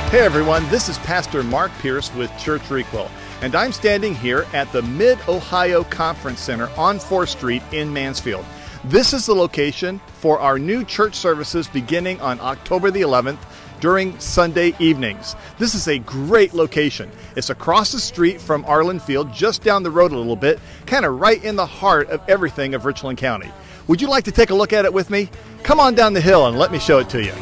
Hey everyone, this is Pastor Mark Pierce with Church Requel, and I'm standing here at the Mid-Ohio Conference Center on 4th Street in Mansfield. This is the location for our new church services beginning on October the 11th during Sunday evenings. This is a great location. It's across the street from Arlen Field, just down the road a little bit, kind of right in the heart of everything of Richland County. Would you like to take a look at it with me? Come on down the hill and let me show it to you.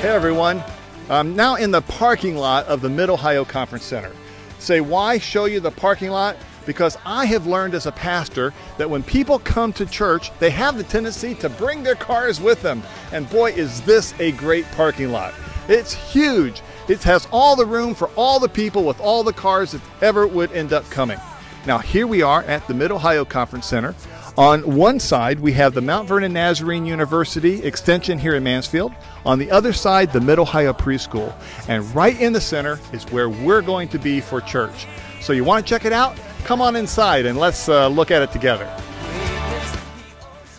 Hey everyone, I'm now in the parking lot of the Mid-Ohio Conference Center. Say, why show you the parking lot? Because I have learned as a pastor that when people come to church, they have the tendency to bring their cars with them. And boy, is this a great parking lot. It's huge. It has all the room for all the people with all the cars that ever would end up coming. Now here we are at the Mid-Ohio Conference Center. On one side, we have the Mount Vernon Nazarene University Extension here in Mansfield. On the other side, the Mid-Ohio Preschool. And right in the center is where we're going to be for church. So you want to check it out? Come on inside and let's look at it together.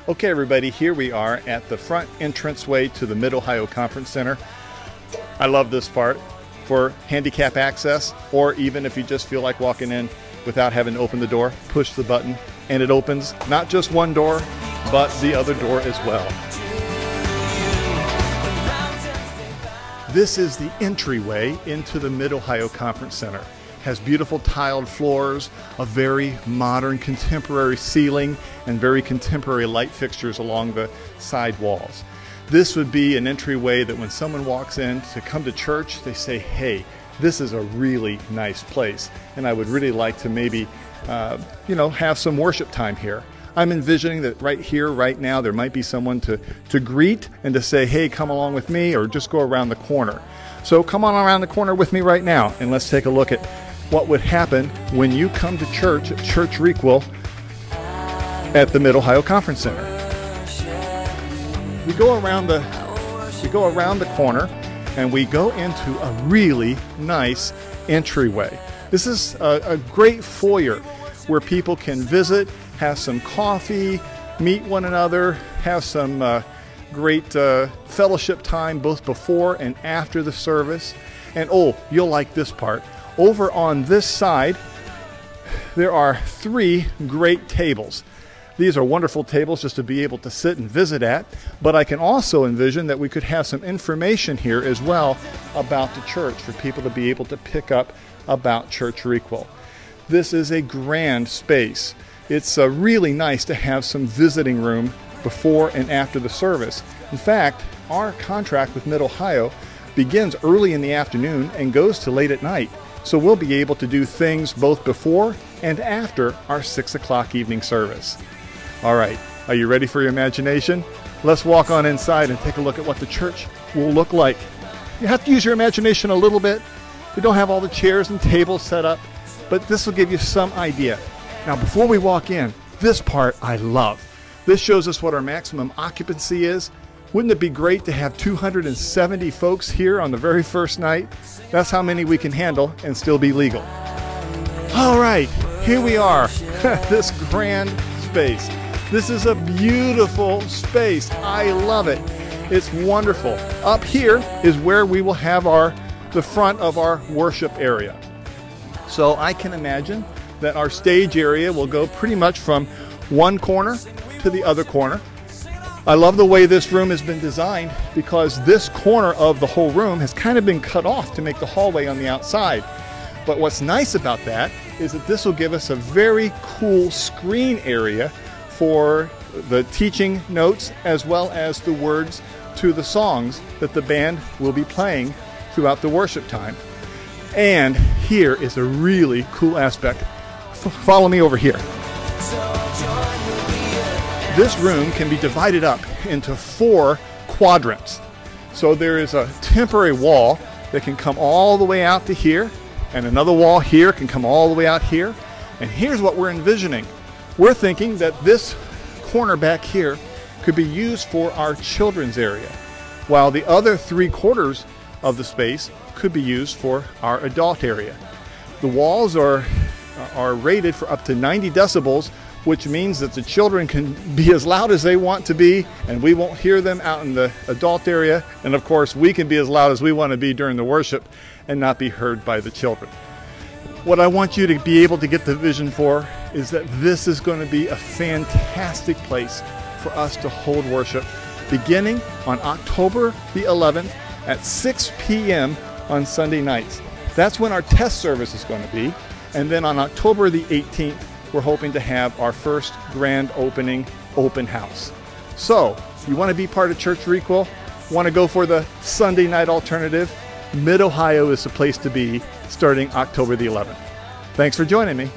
Okay, everybody, here we are at the front entranceway to the Mid-Ohio Conference Center. I love this part for handicap access, or even if you just feel like walking in without having to open the door, push the button and it opens not just one door, but the other door as well. This is the entryway into the Mid-Ohio Conference Center. It has beautiful tiled floors, a very modern contemporary ceiling, and very contemporary light fixtures along the side walls. This would be an entryway that when someone walks in to come to church, they say, hey, this is a really nice place, and I would really like to maybe have some worship time here. I'm envisioning that right here, right now, there might be someone to greet and to say, hey, come along with me, or just go around the corner. So come on around the corner with me right now, and let's take a look at what would happen when you come to church at Church Requel at the Mid-Ohio Conference Center. We go around the corner, and we go into a really nice entryway. This is a great foyer where people can visit, have some coffee, meet one another, have some great fellowship time both before and after the service. And oh, you'll like this part. Over on this side, there are 3 great tables. These are wonderful tables just to be able to sit and visit at, but I can also envision that we could have some information here as well about the church for people to be able to pick up about Church Requel. This is a grand space. It's really nice to have some visiting room before and after the service. In fact, our contract with Mid-Ohio begins early in the afternoon and goes to late at night. So we'll be able to do things both before and after our 6 o'clock evening service. All right, are you ready for your imagination? Let's walk on inside and take a look at what the church will look like. You have to use your imagination a little bit. We don't have all the chairs and tables set up, but this will give you some idea. Now, before we walk in, this part I love. This shows us what our maximum occupancy is. Wouldn't it be great to have 270 folks here on the very first night? That's how many we can handle and still be legal. All right, here we are, this grand space. This is a beautiful space. I love it. It's wonderful. Up here is where we will have the front of our worship area. So I can imagine that our stage area will go pretty much from one corner to the other corner. I love the way this room has been designed because this corner of the whole room has kind of been cut off to make the hallway on the outside. But what's nice about that is that this will give us a very cool screen area for the teaching notes as well as the words to the songs that the band will be playing throughout the worship time. And here is a really cool aspect. Follow me over here. This room can be divided up into 4 quadrants. So there is a temporary wall that can come all the way out to here, and another wall here can come all the way out here. And here's what we're envisioning. We're thinking that this corner back here could be used for our children's area, while the other 3/4 of the space could be used for our adult area. The walls are rated for up to 90 decibels, which means that the children can be as loud as they want to be, and we won't hear them out in the adult area. And of course, we can be as loud as we want to be during the worship and not be heard by the children. What I want you to be able to get the vision for is that this is going to be a fantastic place for us to hold worship, beginning on October the 11th at 6 p.m. on Sunday nights. That's when our test service is going to be. And then on October the 18th, we're hoping to have our first grand opening open house. So, you want to be part of Church Requel? Want to go for the Sunday night alternative? Mid-Ohio is the place to be starting October the 11th. Thanks for joining me.